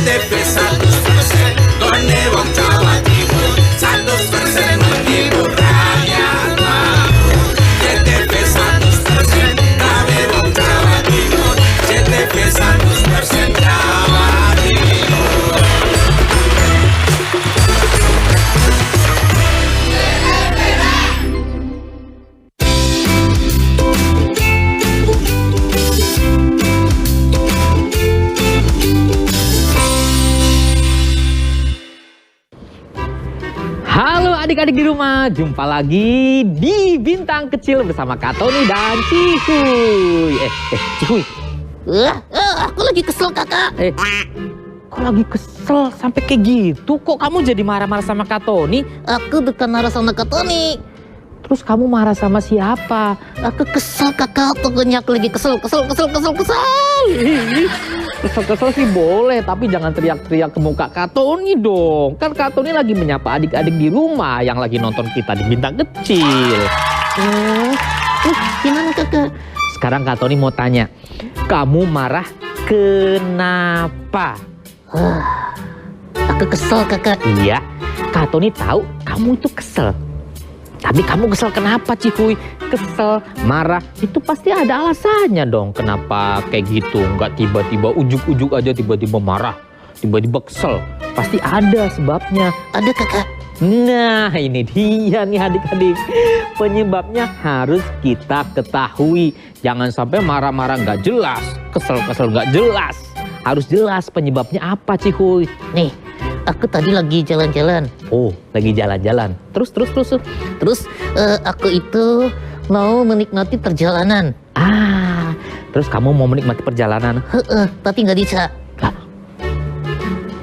JTP 100% donewong Jawa Timur 100% menghibur rakyat makmur. JTP 100% donewong Jawa Timur JTP 100% Jawa Timur. Halo adik-adik di rumah, jumpa lagi di Bintang Kecil bersama Kak Tony dan Cihuy. Cihuy. Aku lagi kesel kakak. Kok lagi kesel sampai kayak gitu? Kok kamu jadi marah-marah sama Kak Tony? Aku bukan marah sama Kak Tony. Terus kamu marah sama siapa? Aku kesel kakak, pokoknya aku lagi kesel. Kesel-kesel sih boleh, tapi jangan teriak-teriak ke muka Kak Tony dong. Kan Kak Tony lagi menyapa adik-adik di rumah yang lagi nonton kita di Bintang Kecil. Gimana kakak? Sekarang Kak Tony mau tanya, kamu marah kenapa? Aku kesel kakak. Iya, Kak Tony tahu kamu itu kesel. Tapi kamu kesel kenapa, Cihuy? Kesel, marah, itu pasti ada alasannya dong. Kenapa kayak gitu? Nggak tiba-tiba ujuk-ujuk aja tiba-tiba marah, tiba-tiba kesel. Pasti ada sebabnya. Ada kakak. Nah, ini dia nih adik-adik. Penyebabnya harus kita ketahui. Jangan sampai marah-marah nggak jelas, kesel-kesel nggak jelas. Harus jelas penyebabnya apa, Cihuy. Nih, aku tadi lagi jalan-jalan. Oh, lagi jalan-jalan. Terus. Terus aku itu mau menikmati perjalanan. Terus kamu mau menikmati perjalanan? Tapi nggak bisa.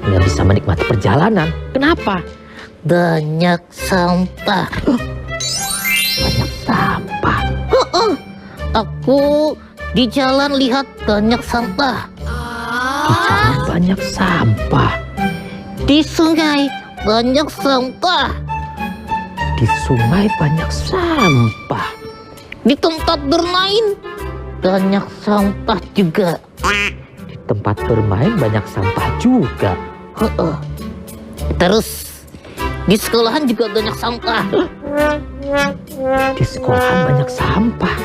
Nggak bisa menikmati perjalanan? Kenapa? Banyak sampah. Banyak sampah. Aku di jalan lihat banyak sampah. Di jalan banyak sampah. Di sungai banyak sampah. Di sungai banyak sampah. Di tempat bermain banyak sampah juga. Di tempat bermain banyak sampah juga. Terus di sekolahan juga banyak sampah. Di sekolahan banyak sampah.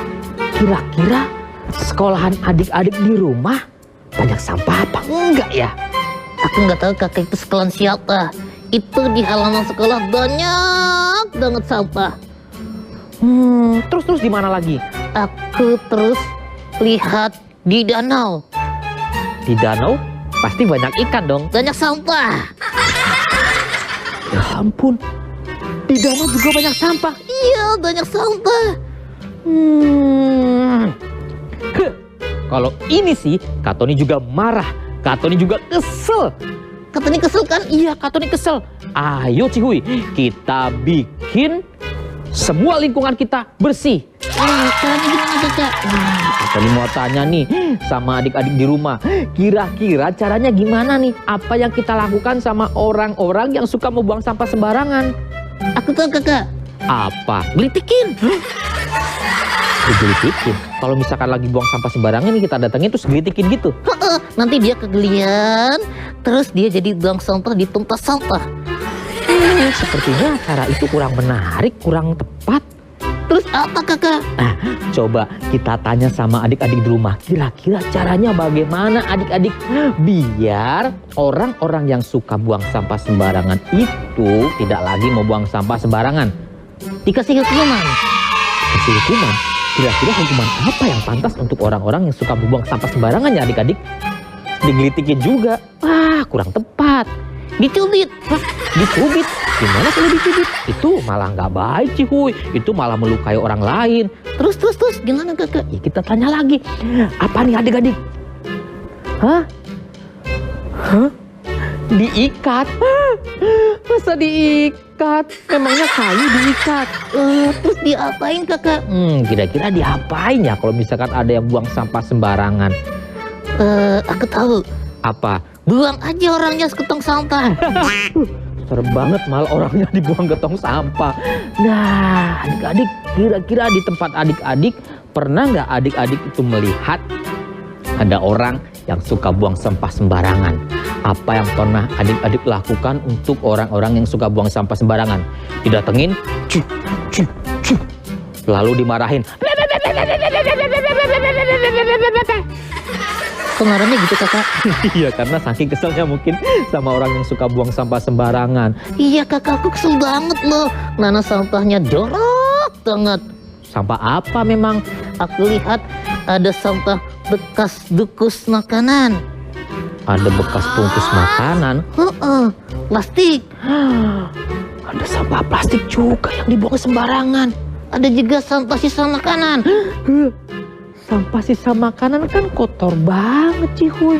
Kira-kira sekolahan adik-adik di rumah banyak sampah apa enggak ya? Aku nggak tahu kakak itu sekolahan siapa. Itu di halaman sekolah banyak banget sampah. Terus di mana lagi? Aku terus lihat di danau. Di danau pasti banyak ikan dong. Banyak sampah. Ya ampun, di danau juga banyak sampah. Iya, banyak sampah. Kalau ini sih, Kak Tony juga marah. Kak Tony juga kesel. Kak Tony kesel kan? Iya, Kak Tony kesel. Ayo Cihuy, kita bikin semua lingkungan kita bersih. Caranya gimana kakak? Kak Tony mau tanya nih sama adik-adik di rumah. Kira-kira caranya gimana nih? Apa yang kita lakukan sama orang-orang yang suka membuang sampah sembarangan? Aku tahu kakak. Apa? Gelitikin. Gelitikin? Kalau misalkan lagi buang sampah sembarangan nih kita datangin terus gelitikin gitu? Nanti dia kegelian, terus dia jadi buang sampah di tempat sampah. Sepertinya cara itu kurang menarik, kurang tepat. Terus apa kakak? Coba kita tanya sama adik-adik di rumah. Kira-kira caranya bagaimana adik-adik? Biar orang-orang yang suka buang sampah sembarangan itu tidak lagi mau buang sampah sembarangan. Dikasih hukuman. Kasih hukuman? Kira-kira hukuman apa yang pantas untuk orang-orang yang suka membuang sampah sembarangan ya adik-adik? Digelitikin juga. Kurang tepat. Dicubit. Dicubit? Gimana kalau dicubit? Itu malah nggak baik Cihuy. Itu malah melukai orang lain. Terus gimana kakak? Ya kita tanya lagi. Apa nih adik-adik? Diikat? Masa diikat? Memangnya kayu diikat? Terus diapain kakak? Kira-kira diapain ya kalau misalkan ada yang buang sampah sembarangan? Aku tahu. Apa? Buang aja orangnya ke tong sampah. Serem banget malah orangnya dibuang ke tong sampah. Nah, adik-adik, kira-kira di tempat adik-adik pernah nggak adik-adik itu melihat ada orang yang suka buang sampah sembarangan? Apa yang pernah adik-adik lakukan untuk orang-orang yang suka buang sampah sembarangan? Didatengin, cuk, cuk, cuk. Lalu dimarahin. Pengaruhnya gitu kakak. Iya, karena saking keselnya mungkin sama orang yang suka buang sampah sembarangan. Iya kakak, aku kesel banget loh. Nana sampahnya jorok banget. Sampah apa memang? Aku lihat ada sampah bekas dukus makanan. Ada bekas bungkus makanan. Plastik. Ada sampah plastik juga yang dibuang sembarangan. Ada juga sampah sisa makanan. Sampah sisa makanan kan kotor banget, Cihuy.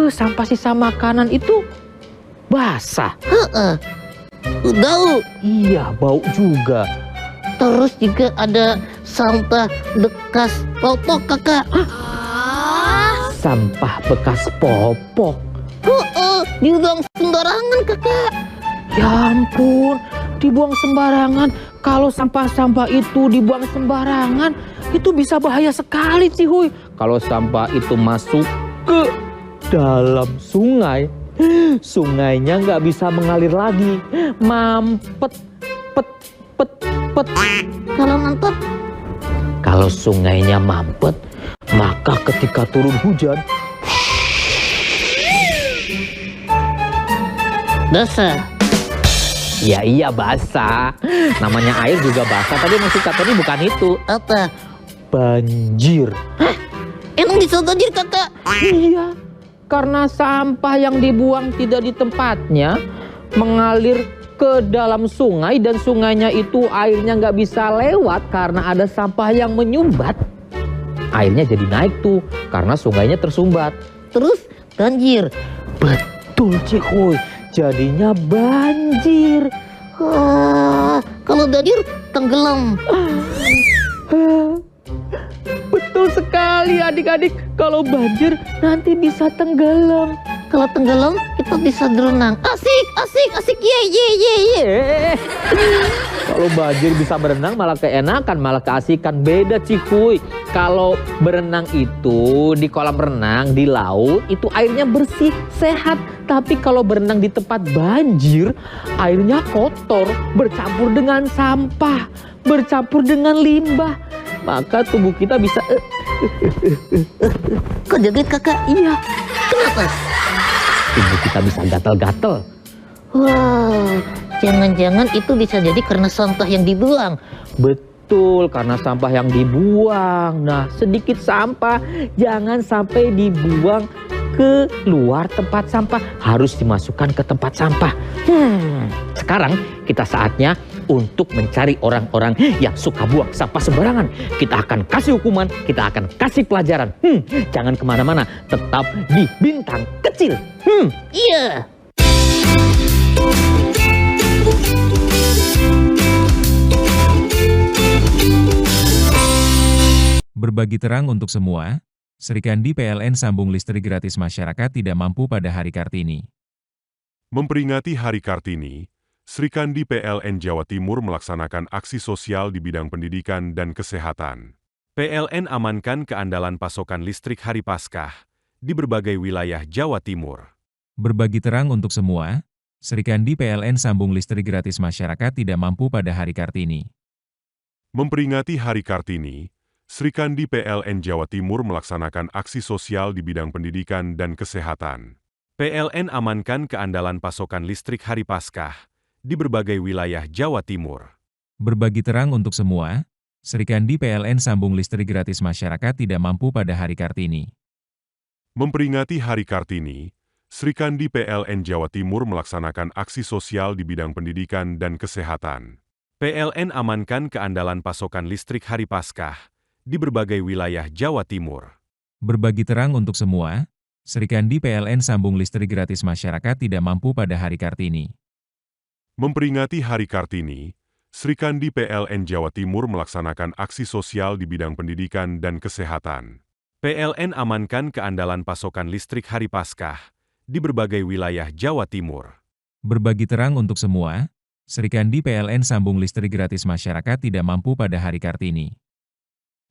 Sampah sisa makanan itu basah. Bau. Iya, bau juga. Terus juga ada sampah bekas popok kakak. Sampah bekas popok. Dibuang sembarangan kakak. Ya ampun, dibuang sembarangan. Kalau sampah-sampah itu dibuang sembarangan, itu bisa bahaya sekali, Cihuy. Kalau sampah itu masuk ke dalam sungai, sungainya nggak bisa mengalir lagi. Mampet, pet, pet, pet. Kalau mampet, Kalau sungainya mampet, maka ketika turun hujan, basah. ya iya basah. Namanya air juga basah, tapi maksud katanya bukan itu. Apa? Banjir. Emang bisa banjir kakak? Iya, karena sampah yang dibuang tidak di tempatnya mengalir ke dalam sungai dan sungainya itu airnya nggak bisa lewat karena ada sampah yang menyumbat. Airnya jadi naik tuh karena sungainya tersumbat. Terus banjir. Betul, Cihuy. Jadinya banjir. Kalau banjir tenggelam. Betul sekali adik-adik. Kalau banjir nanti bisa tenggelam. Kalau tenggelam kita bisa berenang. Asik, asik, asik. Ye, ye, ye, ye. Kalau banjir bisa berenang malah keenakan, malah keasikan. Beda, Cihuy. Kalau berenang itu di kolam renang, di laut, itu airnya bersih, sehat. Tapi kalau berenang di tempat banjir, airnya kotor, bercampur dengan sampah, bercampur dengan limbah. Maka tubuh kita bisa... Kok joget kakak? Iya, Kenapa? tubuh kita bisa gatal-gatal. Wow, jangan-jangan itu bisa jadi karena sampah yang dibuang. Betul, karena sampah yang dibuang. Nah, sedikit sampah jangan sampai dibuang ke luar tempat sampah, harus dimasukkan ke tempat sampah. Sekarang kita saatnya untuk mencari orang-orang yang suka buang sampah sembarangan. Kita akan kasih hukuman, kita akan kasih pelajaran. Jangan kemana-mana, tetap di Bintang Kecil. Iya. Berbagi terang untuk semua, Srikandi PLN sambung listrik gratis masyarakat tidak mampu pada Hari Kartini. Memperingati Hari Kartini, Srikandi PLN Jawa Timur melaksanakan aksi sosial di bidang pendidikan dan kesehatan. PLN amankan keandalan pasokan listrik Hari Paskah di berbagai wilayah Jawa Timur. Berbagi terang untuk semua, Srikandi PLN sambung listrik gratis masyarakat tidak mampu pada Hari Kartini. Memperingati Hari Kartini, Srikandi PLN Jawa Timur melaksanakan aksi sosial di bidang pendidikan dan kesehatan. PLN amankan keandalan pasokan listrik Hari Paskah di berbagai wilayah Jawa Timur. Berbagi terang untuk semua, Srikandi PLN sambung listrik gratis masyarakat tidak mampu pada Hari Kartini. Memperingati Hari Kartini, Srikandi PLN Jawa Timur melaksanakan aksi sosial di bidang pendidikan dan kesehatan. PLN amankan keandalan pasokan listrik Hari Paskah di berbagai wilayah Jawa Timur. Berbagi terang untuk semua, Srikandi PLN sambung listrik gratis masyarakat tidak mampu pada Hari Kartini. Memperingati Hari Kartini, Srikandi PLN Jawa Timur melaksanakan aksi sosial di bidang pendidikan dan kesehatan. PLN amankan keandalan pasokan listrik Hari Paskah di berbagai wilayah Jawa Timur. Berbagi terang untuk semua, Srikandi PLN sambung listrik gratis masyarakat tidak mampu pada Hari Kartini.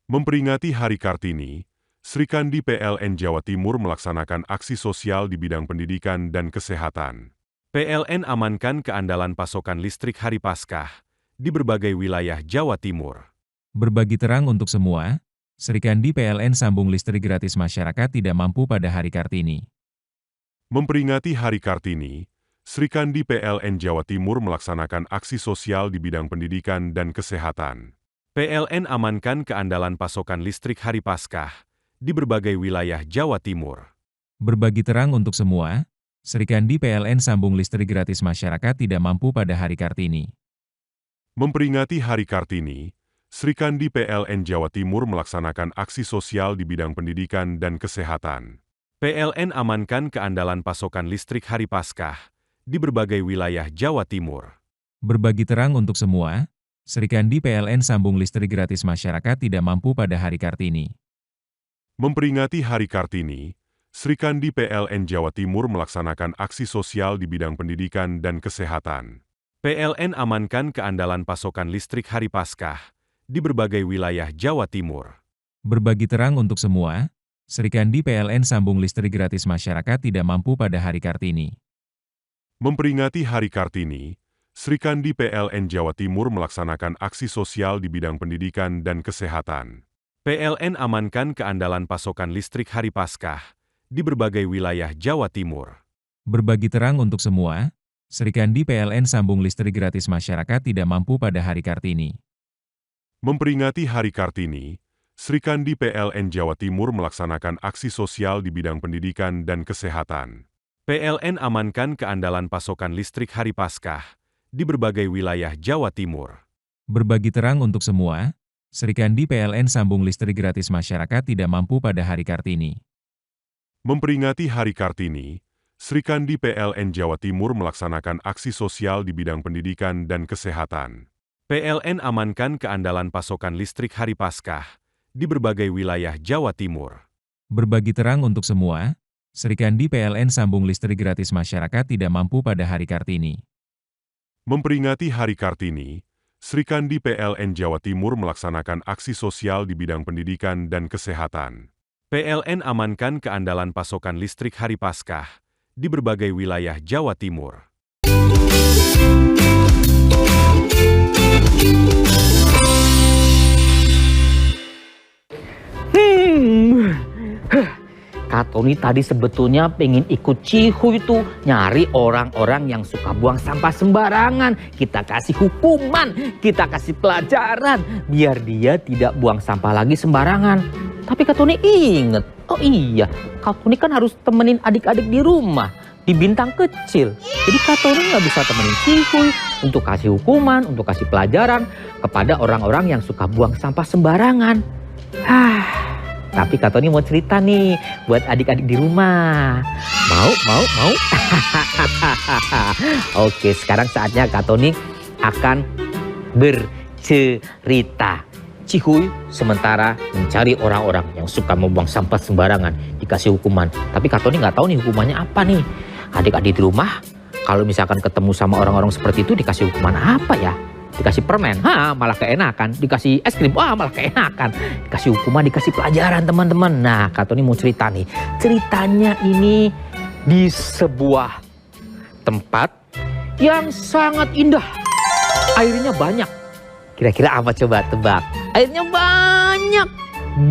Memperingati Hari Kartini, Srikandi PLN Jawa Timur melaksanakan aksi sosial di bidang pendidikan dan kesehatan. PLN amankan keandalan pasokan listrik hari Paskah di berbagai wilayah Jawa Timur. Berbagi terang untuk semua, Srikandi PLN sambung listrik gratis masyarakat tidak mampu pada Hari Kartini. Memperingati Hari Kartini, Srikandi PLN Jawa Timur melaksanakan aksi sosial di bidang pendidikan dan kesehatan. PLN amankan keandalan pasokan listrik hari Paskah di berbagai wilayah Jawa Timur. Berbagi terang untuk semua, Srikandi PLN sambung listrik gratis masyarakat tidak mampu pada Hari Kartini. Memperingati Hari Kartini, Srikandi PLN Jawa Timur melaksanakan aksi sosial di bidang pendidikan dan kesehatan. PLN amankan keandalan pasokan listrik hari Paskah di berbagai wilayah Jawa Timur. Berbagi terang untuk semua, Srikandi PLN sambung listrik gratis masyarakat tidak mampu pada Hari Kartini. Memperingati Hari Kartini, Srikandi PLN Jawa Timur melaksanakan aksi sosial di bidang pendidikan dan kesehatan. PLN amankan keandalan pasokan listrik hari Paskah di berbagai wilayah Jawa Timur. Berbagi terang untuk semua, Srikandi PLN sambung listrik gratis masyarakat tidak mampu pada Hari Kartini. Memperingati Hari Kartini, Srikandi PLN Jawa Timur melaksanakan aksi sosial di bidang pendidikan dan kesehatan. PLN amankan keandalan pasokan listrik hari Paskah di berbagai wilayah Jawa Timur. Berbagi terang untuk semua, Srikandi PLN sambung listrik gratis masyarakat tidak mampu pada Hari Kartini. Memperingati Hari Kartini, Srikandi PLN Jawa Timur melaksanakan aksi sosial di bidang pendidikan dan kesehatan. PLN amankan keandalan pasokan listrik hari Paskah di berbagai wilayah Jawa Timur. Berbagi terang untuk semua, Srikandi PLN sambung listrik gratis masyarakat tidak mampu pada Hari Kartini. Memperingati Hari Kartini, Srikandi PLN Jawa Timur melaksanakan aksi sosial di bidang pendidikan dan kesehatan. PLN amankan keandalan pasokan listrik hari Paskah di berbagai wilayah Jawa Timur. Berbagi terang untuk semua, Srikandi PLN sambung listrik gratis masyarakat tidak mampu pada Hari Kartini. Memperingati Hari Kartini, Srikandi PLN Jawa Timur melaksanakan aksi sosial di bidang pendidikan dan kesehatan. PLN amankan keandalan pasokan listrik hari Paskah di berbagai wilayah Jawa Timur. Kak Tony tadi sebetulnya pengen ikut Cihuy itu nyari orang-orang yang suka buang sampah sembarangan. Kita kasih hukuman, kita kasih pelajaran biar dia tidak buang sampah lagi sembarangan. Tapi Kak Tony inget, oh iya, Kak Tony kan harus temenin adik-adik di rumah di Bintang Kecil. Jadi Kak Tony nggak bisa temenin Cihuy untuk kasih hukuman, untuk kasih pelajaran kepada orang-orang yang suka buang sampah sembarangan. Tapi Kak Tony mau cerita nih buat adik-adik di rumah. Mau? Oke, sekarang saatnya Kak Tony akan bercerita. Cihuy sementara mencari orang-orang yang suka membuang sampah sembarangan, dikasih hukuman. Tapi Kak Tony nggak tahu nih hukumannya apa nih. Adik-adik di rumah, kalau misalkan ketemu sama orang-orang seperti itu dikasih hukuman apa ya? Dikasih permen, malah keenakan. Dikasih es krim, malah keenakan. Dikasih hukuman, dikasih pelajaran teman-teman. Nah, Kak Tony mau cerita nih. Ceritanya ini di sebuah tempat yang sangat indah. Airnya banyak. Kira-kira apa coba tebak? Airnya banyak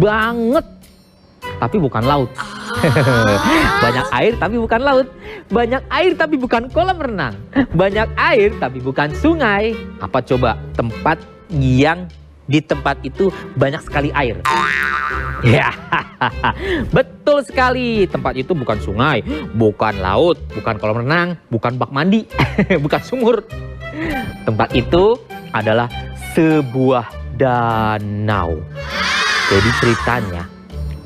banget. Tapi bukan laut. Banyak air tapi bukan laut. Banyak air tapi bukan kolam renang. Banyak air tapi bukan sungai. Apa coba tempat yang di tempat itu banyak sekali air? Ya, betul sekali. Tempat itu bukan sungai, bukan laut, bukan kolam renang, bukan bak mandi, bukan sumur. Tempat itu adalah sebuah danau. Jadi ceritanya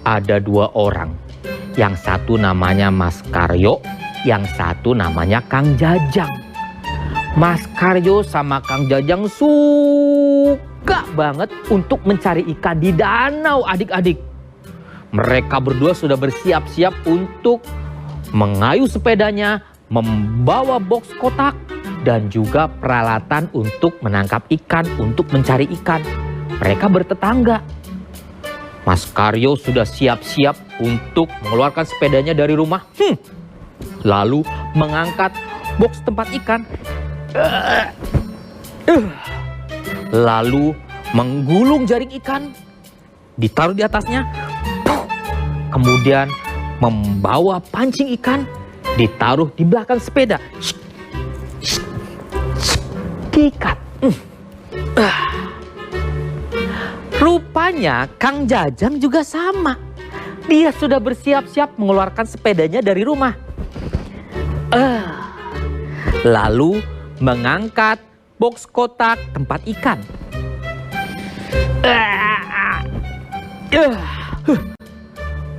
ada dua orang. Yang satu namanya Mas Karyo, yang satu namanya Kang Jajang. Mas Karyo sama Kang Jajang suka banget untuk mencari ikan di danau, adik-adik. Mereka berdua sudah bersiap-siap untuk mengayuh sepedanya, membawa box kotak, dan juga peralatan untuk menangkap ikan, untuk mencari ikan. Mereka bertetangga. Mas Karyo sudah siap-siap untuk mengeluarkan sepedanya dari rumah. Lalu mengangkat box tempat ikan. Lalu menggulung jaring ikan, ditaruh di atasnya. Kemudian membawa pancing ikan, ditaruh di belakang sepeda. Diikat. Rupanya Kang Jajang juga sama. Dia sudah bersiap-siap mengeluarkan sepedanya dari rumah. Lalu mengangkat box kotak tempat ikan.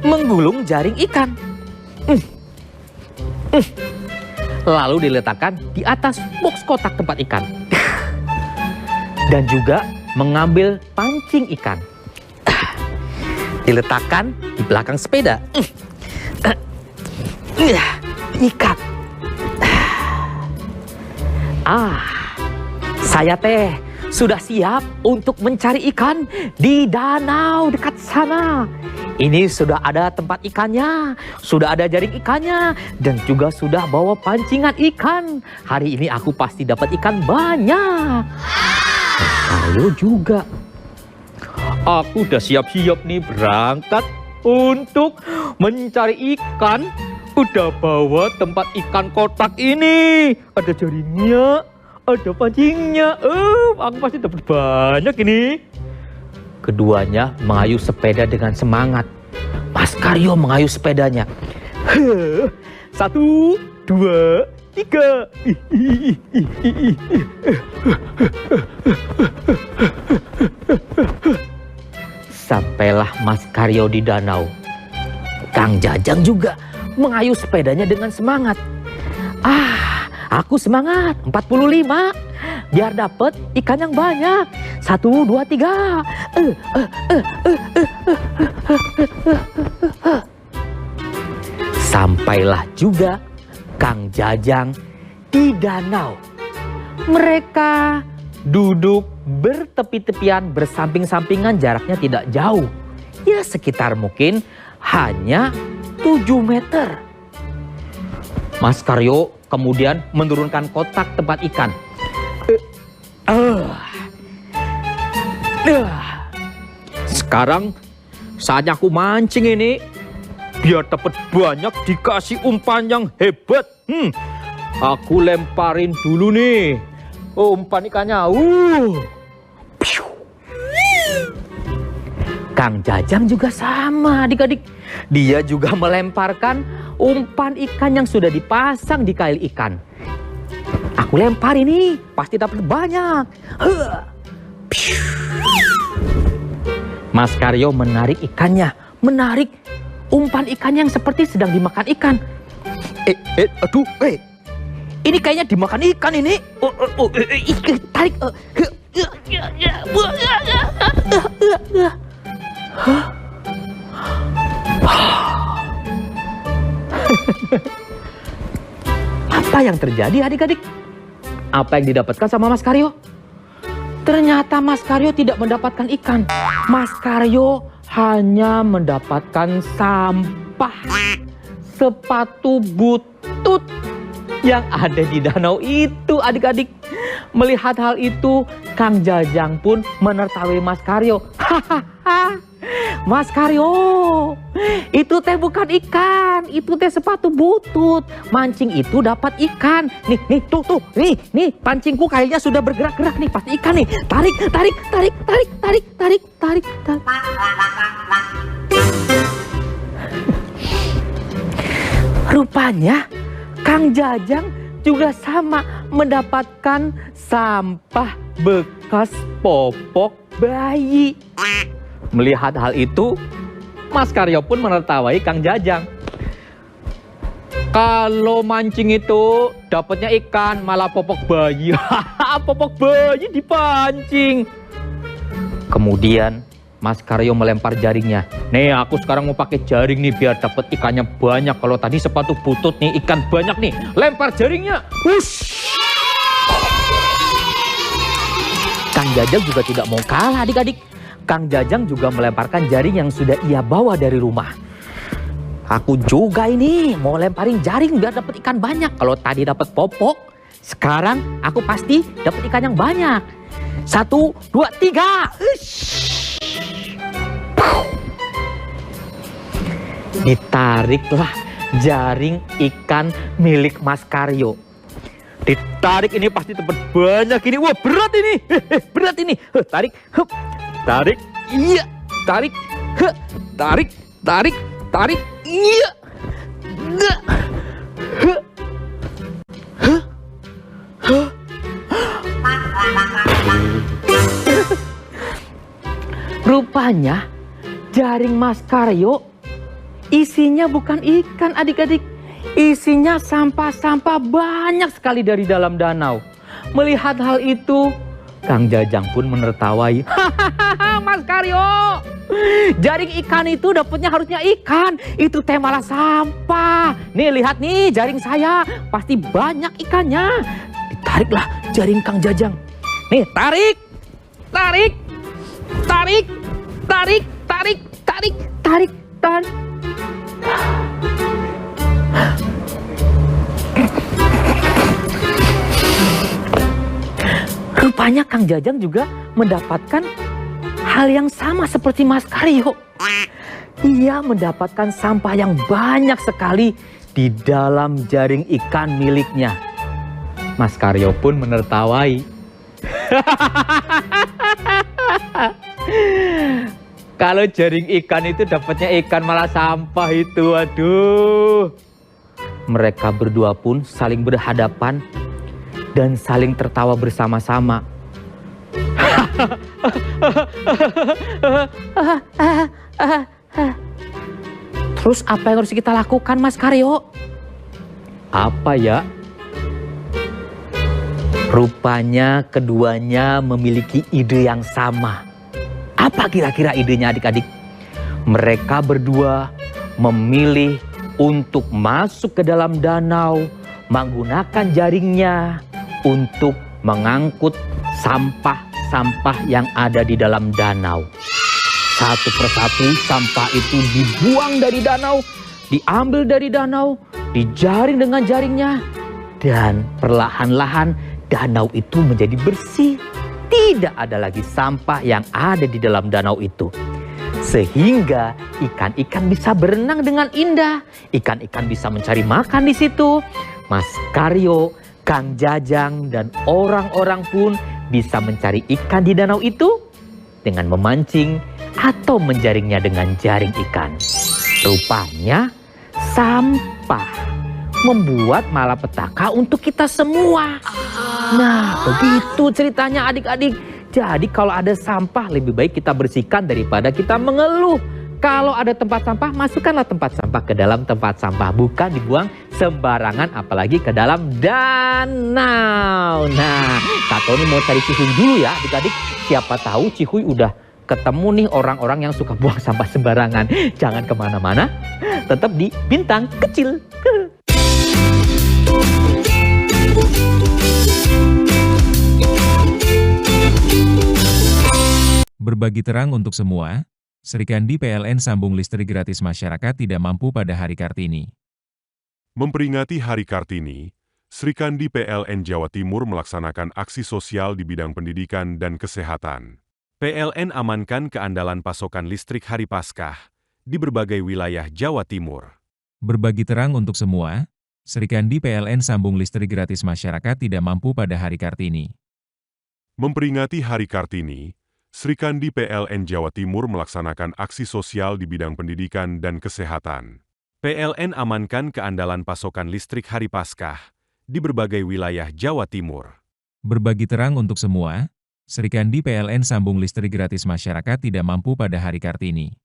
Menggulung jaring ikan. Lalu diletakkan di atas box kotak tempat ikan. Dan juga mengambil pancing ikan. Diletakkan di belakang sepeda. Ikat. Saya teh sudah siap untuk mencari ikan di danau dekat sana. Ini sudah ada tempat ikannya, sudah ada jaring ikannya, dan juga sudah bawa pancingan ikan. Hari ini aku pasti dapat ikan banyak. Ayo juga. Aku udah siap-siap nih berangkat untuk mencari ikan. Udah bawa tempat ikan kotak ini. Ada jaringnya, ada pancingnya. Aku pasti dapat banyak ini. Keduanya mengayuh sepeda dengan semangat. Mas Karyo mengayuh sepedanya. 1, 2, 3. Sampailah Mas Karyo di danau. Kang Jajang juga mengayuh sepedanya dengan semangat. Aku semangat 45. Biar dapat ikan yang banyak. 1, 2, 3. Sampailah juga Kang Jajang di danau. Mereka duduk bertepi-tepian, bersamping-sampingan, jaraknya tidak jauh. Ya sekitar mungkin hanya 7 meter. Mas Karyo kemudian menurunkan kotak tempat ikan. Sekarang saatnya aku mancing ini. Biar dapat banyak dikasih umpan yang hebat. Aku lemparin dulu nih umpan ikannya. Kang Jajang juga sama adik-adik. Dia juga melemparkan umpan ikan yang sudah dipasang di kail ikan. Aku lempar ini, pasti dapat banyak. Mas Karyo menarik ikannya, menarik umpan ikan yang seperti sedang dimakan ikan. Ini kayaknya dimakan ikan ini. Tarik. Apa yang terjadi adik-adik? Apa yang didapatkan sama Mas Karyo? Ternyata Mas Karyo tidak mendapatkan ikan. Mas Karyo hanya mendapatkan sampah. Sepatu butut yang ada di danau itu adik-adik. Melihat hal itu, Kang Jajang pun menertawa Mas Karyo. Hahaha, Mas Karyo, itu teh bukan ikan, itu teh sepatu butut. Mancing itu dapat ikan. Nih, tuh, nih, pancingku kayaknya sudah bergerak-gerak nih, pasti ikan nih. Tarik. Rupanya Kang Jajang juga sama mendapatkan sampah bekas popok bayi. Melihat hal itu, Mas Karyo pun menertawai Kang Jajang. Kalau mancing itu dapatnya ikan, malah popok bayi. Popok bayi dipancing. Kemudian Mas Karyo melempar jaringnya. Nih, aku sekarang mau pakai jaring nih biar dapat ikannya banyak. Kalau tadi sepatu butut nih, ikan banyak nih. Lempar jaringnya. Hush. Kang Jajang juga tidak mau kalah adik-adik. Kang Jajang juga melemparkan jaring yang sudah ia bawa dari rumah. Aku juga ini mau lemparin jaring biar dapat ikan banyak. Kalau tadi dapat popok, sekarang aku pasti dapat ikan yang banyak. 1, 2, 3. Ditariklah jaring ikan milik Mas Karyo. Ditarik ini pasti dapat banyak ini. Wah, berat ini. Berat ini. Tarik. Hup. Tarik. Iya. Tarik. Tarik. Tarik. Tarik. Iya. Rupanya jaring Mas Karyo isinya bukan ikan, adik-adik. Isinya sampah-sampah banyak sekali dari dalam danau. Melihat hal itu, Kang Jajang pun menertawai. Hahaha, Mas Karyo, jaring ikan itu dapatnya harusnya ikan. Itu teh malah sampah. Nih lihat nih jaring saya, pasti banyak ikannya. Ditariklah jaring Kang Jajang. Nih tarik, tarik, tarik, tarik, tarik, tarik, tarik, tarik. Rupanya Kang Jajang juga mendapatkan hal yang sama seperti Mas Karyo. Ia mendapatkan sampah yang banyak sekali di dalam jaring ikan miliknya. Mas Karyo pun menertawai. Kalau jaring ikan itu dapatnya ikan malah sampah itu, aduh. Mereka berdua pun saling berhadapan dan saling tertawa bersama-sama. Terus apa yang harus kita lakukan, Mas Karyo? Apa ya? Rupanya keduanya memiliki ide yang sama. Apa kira-kira idenya, adik-adik? Mereka berdua memilih untuk masuk ke dalam danau, menggunakan jaringnya untuk mengangkut sampah-sampah yang ada di dalam danau. Satu persatu sampah itu dibuang dari danau, diambil dari danau, dijaring dengan jaringnya, dan perlahan-lahan danau itu menjadi bersih. Tidak ada lagi sampah yang ada di dalam danau itu. Sehingga ikan-ikan bisa berenang dengan indah. Ikan-ikan bisa mencari makan di situ. Mas Karyo, Kang Jajang, dan orang-orang pun bisa mencari ikan di danau itu dengan memancing atau menjaringnya dengan jaring ikan. Rupanya sampah membuat malapetaka untuk kita semua. Nah, begitu ceritanya adik-adik. Jadi kalau ada sampah lebih baik kita bersihkan daripada kita mengeluh. Kalau ada tempat sampah, masukkanlah tempat sampah ke dalam tempat sampah. Bukan dibuang sembarangan apalagi ke dalam danau. Nah, Kak Tony mau cari Cihuy dulu ya adik-adik. Siapa tahu Cihuy udah ketemu nih orang-orang yang suka buang sampah sembarangan. Jangan kemana-mana, tetap di Bintang Kecil. Berbagi terang untuk semua, Serikandi PLN sambung listrik gratis masyarakat tidak mampu pada Hari Kartini. Memperingati Hari Kartini, Serikandi PLN Jawa Timur melaksanakan aksi sosial di bidang pendidikan dan kesehatan. PLN amankan keandalan pasokan listrik Hari Paskah di berbagai wilayah Jawa Timur. Berbagi terang untuk semua, Serikandi PLN sambung listrik gratis masyarakat tidak mampu pada Hari Kartini. Memperingati Hari Kartini, Serikandi PLN Jawa Timur melaksanakan aksi sosial di bidang pendidikan dan kesehatan. PLN amankan keandalan pasokan listrik Hari Paskah di berbagai wilayah Jawa Timur. Berbagi terang untuk semua, Serikandi PLN sambung listrik gratis masyarakat tidak mampu pada Hari Kartini.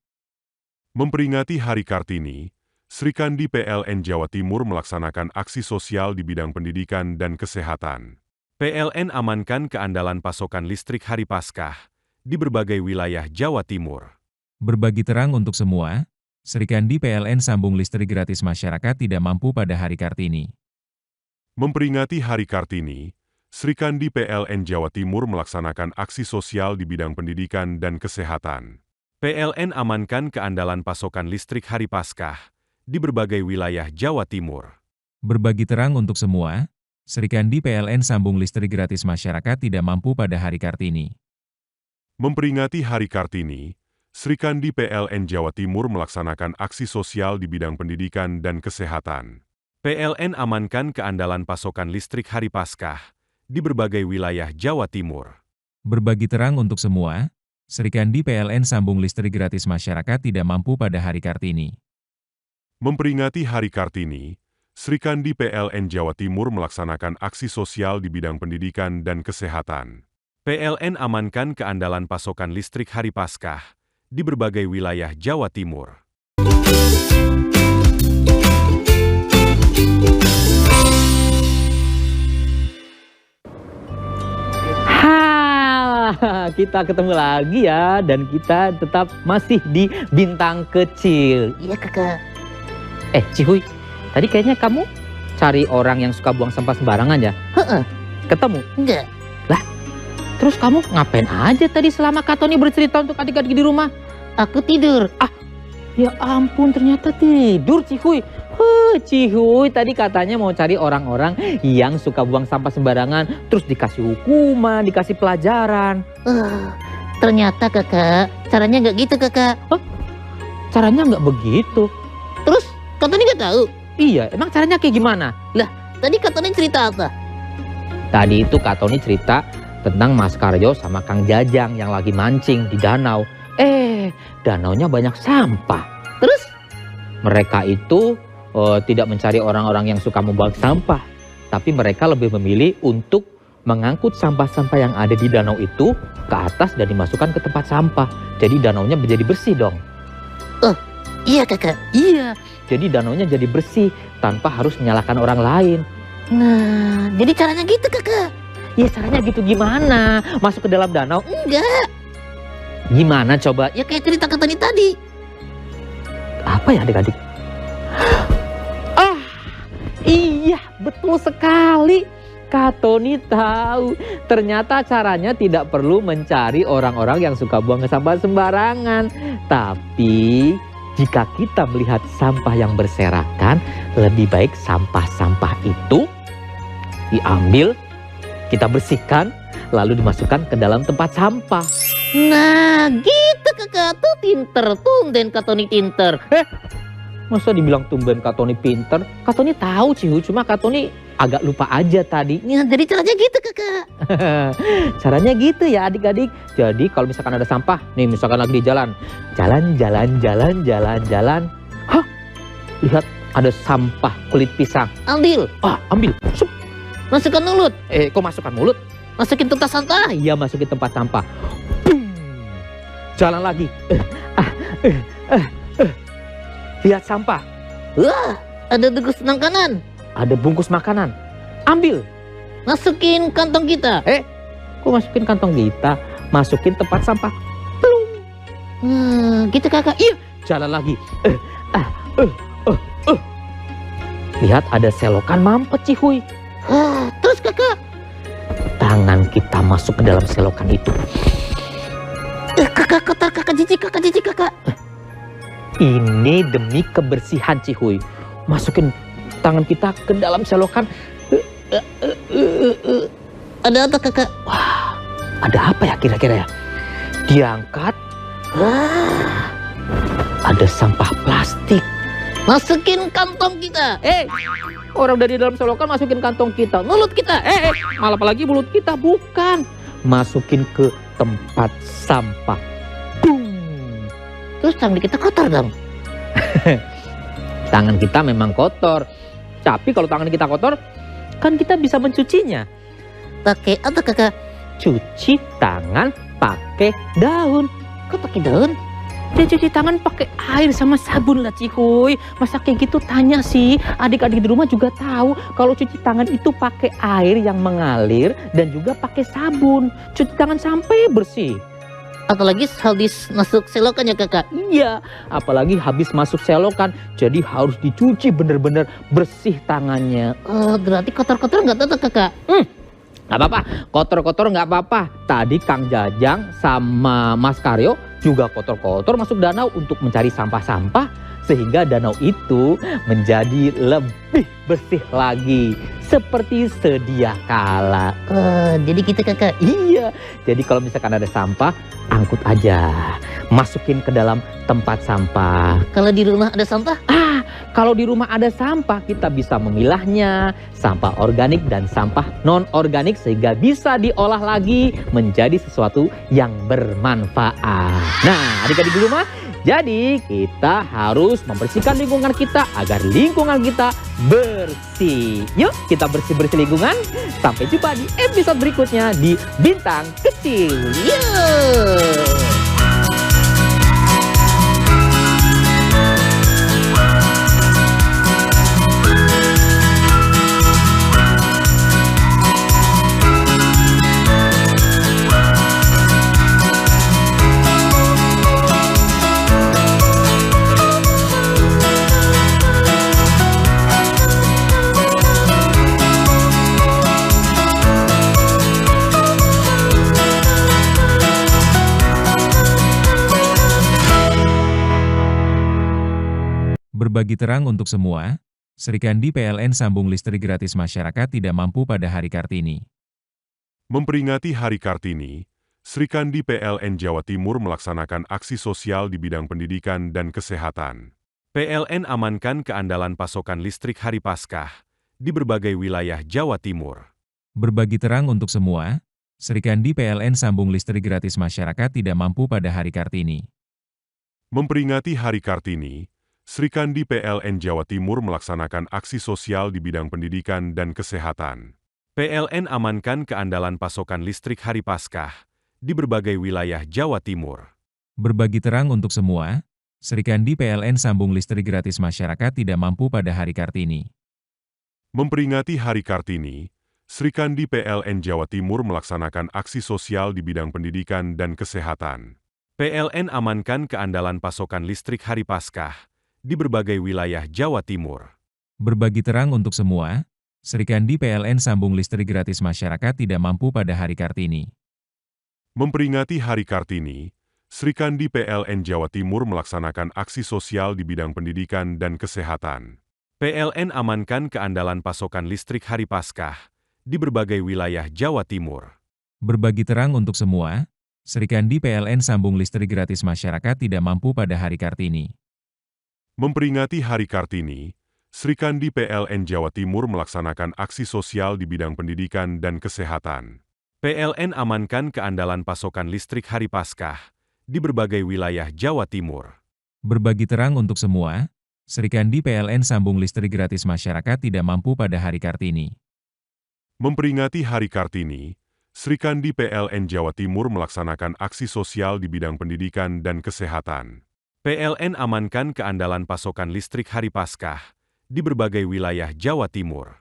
Memperingati Hari Kartini, Serikandi PLN Jawa Timur melaksanakan aksi sosial di bidang pendidikan dan kesehatan. PLN amankan keandalan pasokan listrik Hari Paskah di berbagai wilayah Jawa Timur. Berbagi terang untuk semua, Serikandi PLN sambung listrik gratis masyarakat tidak mampu pada Hari Kartini. Memperingati Hari Kartini, Srikandi PLN Jawa Timur melaksanakan aksi sosial di bidang pendidikan dan kesehatan. PLN amankan keandalan pasokan listrik hari Paskah di berbagai wilayah Jawa Timur. Berbagi terang untuk semua, Srikandi PLN sambung listrik gratis masyarakat tidak mampu pada Hari Kartini. Memperingati Hari Kartini, Srikandi PLN Jawa Timur melaksanakan aksi sosial di bidang pendidikan dan kesehatan. PLN amankan keandalan pasokan listrik hari Paskah di berbagai wilayah Jawa Timur. Berbagi terang untuk semua, Srikandi PLN sambung listrik gratis masyarakat tidak mampu pada Hari Kartini. Memperingati Hari Kartini, Srikandi PLN Jawa Timur melaksanakan aksi sosial di bidang pendidikan dan kesehatan. PLN amankan keandalan pasokan listrik hari Paskah di berbagai wilayah Jawa Timur. Kita ketemu lagi ya, dan kita tetap masih di bintang kecil. Iya kakak. Cihuy, tadi kayaknya kamu cari orang yang suka buang sampah sembarangan ya? Heeh. Ketemu? Enggak. Terus kamu ngapain aja tadi selama Kak Tony bercerita untuk adik-adik di rumah? Aku tidur. Ya ampun, ternyata tidur Cihuy. Cihuy tadi katanya mau cari orang-orang yang suka buang sampah sembarangan, terus dikasih hukuman, dikasih pelajaran. Ternyata kakak, caranya nggak gitu kakak. Caranya nggak begitu. Terus Kak Tony nggak tahu. Iya, emang caranya kayak gimana? Tadi Kak Tony cerita apa? Tadi itu Kak Tony cerita tentang Mas Karyo sama Kang Jajang yang lagi mancing di danau. Danaunya banyak sampah. Terus? Mereka itu tidak mencari orang-orang yang suka membuang sampah, tapi mereka lebih memilih untuk mengangkut sampah-sampah yang ada di danau itu ke atas dan dimasukkan ke tempat sampah. Jadi danaunya menjadi bersih dong. Iya kakak. Iya, jadi danaunya jadi bersih tanpa harus menyalahkan orang lain. Nah, jadi caranya gitu kakak. Ya caranya gitu gimana? Masuk ke dalam danau? Enggak. Gimana coba? Ya kayak cerita Kak Tony tadi. Apa ya adik-adik? Iya, betul sekali. Kak Tony tahu. Ternyata caranya tidak perlu mencari orang-orang yang suka buang sampah sembarangan. Tapi jika kita melihat sampah yang berserakan, lebih baik sampah-sampah itu diambil, kita bersihkan, lalu dimasukkan ke dalam tempat sampah. Nah, gitu kakak. Tuh pinter. Tumben Kak Tony pinter. Masa dibilang tumben Kak Tony pinter? Kak Tony tahu Cihu, cuma Kak Tony agak lupa aja tadi. Ya, jadi caranya gitu kakak. Caranya gitu ya adik-adik. Jadi kalau misalkan ada sampah, nih misalkan lagi di jalan. Jalan. Hah? Lihat ada sampah kulit pisang. Ambil. Ambil. Sup. Masukkan mulut. Kok masukkan mulut? Masukin tempat sampah. Iya, masukin tempat sampah. Jalan lagi. Lihat sampah. Wah, ada bungkus makanan. Ada bungkus makanan. Ambil. Masukin kantong kita. Kok masukin kantong kita? Masukin tempat sampah. Gitu kakak. Iya. Jalan lagi. Lihat ada selokan mampet Cihuy. Terus kakak. Tangan kita masuk ke dalam selokan itu. Kakak kotor, kakak jijik kakak. Ini demi kebersihan Cihuy. Masukin tangan kita ke dalam selokan. Ada apa kakak? Wah, ada apa ya kira-kira ya? Diangkat. Ada sampah plastik. Masukin kantong kita. Orang dari dalam selokan masukin kantong kita. Mulut kita. Malah apalagi mulut kita. Bukan. Masukin ke tempat sampah. Terus tangan kita kotor dong. Tangan kita memang kotor. Tapi kalau tangan kita kotor, kan kita bisa mencucinya. Pakai apa kakak? Cuci tangan pakai daun. Kok pakai daun? Dia cuci tangan pakai air sama sabun lah Cihuy. Masa kayak gitu tanya sih. Adik-adik di rumah juga tahu kalau cuci tangan itu pakai air yang mengalir dan juga pakai sabun. Cuci tangan sampai bersih. Apalagi habis masuk selokan ya kakak. Iya, apalagi habis masuk selokan. Jadi harus dicuci bener-bener bersih tangannya. Berarti kotor-kotor nggak tahu kakak. Nggak apa-apa, kotor-kotor nggak apa-apa. Tadi Kang Jajang sama Mas Karyo juga kotor-kotor masuk danau untuk mencari sampah-sampah. Sehingga danau itu menjadi lebih bersih lagi. Seperti sedia kala. Jadi gitu kakak. Iya, jadi kalau misalkan ada sampah, angkut aja. Masukin ke dalam tempat sampah. Kalau di rumah ada sampah, Kalau di rumah ada sampah, kita bisa memilahnya, sampah organik dan sampah non-organik sehingga bisa diolah lagi menjadi sesuatu yang bermanfaat. Nah, adik-adik di rumah, jadi kita harus membersihkan lingkungan kita agar lingkungan kita bersih. Yuk, kita bersih-bersih lingkungan. Sampai jumpa di episode berikutnya di Bintang Kecil. yuk. Berbagi terang untuk semua, Serikandi PLN sambung listrik gratis masyarakat tidak mampu pada Hari Kartini. Memperingati Hari Kartini, Serikandi PLN Jawa Timur melaksanakan aksi sosial di bidang pendidikan dan kesehatan. PLN amankan keandalan pasokan listrik Hari Paskah di berbagai wilayah Jawa Timur. Berbagi terang untuk semua, Serikandi PLN sambung listrik gratis masyarakat tidak mampu pada Hari Kartini. Memperingati Hari Kartini, Serikandi PLN Jawa Timur melaksanakan aksi sosial di bidang pendidikan dan kesehatan. PLN amankan keandalan pasokan listrik Hari Paskah di berbagai wilayah Jawa Timur. Berbagi terang untuk semua, Serikandi PLN sambung listrik gratis masyarakat tidak mampu pada Hari Kartini. Memperingati Hari Kartini, Serikandi PLN Jawa Timur melaksanakan aksi sosial di bidang pendidikan dan kesehatan. PLN amankan keandalan pasokan listrik Hari Paskah di berbagai wilayah Jawa Timur. Berbagi terang untuk semua, Serikandi PLN sambung listrik gratis masyarakat tidak mampu pada Hari Kartini. Memperingati Hari Kartini, Serikandi PLN Jawa Timur melaksanakan aksi sosial di bidang pendidikan dan kesehatan. PLN amankan keandalan pasokan listrik Hari Paskah di berbagai wilayah Jawa Timur. Berbagi terang untuk semua, Serikandi PLN sambung listrik gratis masyarakat tidak mampu pada Hari Kartini. Memperingati Hari Kartini, Serikandi PLN Jawa Timur melaksanakan aksi sosial di bidang pendidikan dan kesehatan. PLN amankan keandalan pasokan listrik Hari Paskah di berbagai wilayah Jawa Timur. Berbagi terang untuk semua, Serikandi PLN sambung listrik gratis masyarakat tidak mampu pada Hari Kartini. Memperingati Hari Kartini, Serikandi PLN Jawa Timur melaksanakan aksi sosial di bidang pendidikan dan kesehatan. PLN amankan keandalan pasokan listrik Hari Paskah di berbagai wilayah Jawa Timur.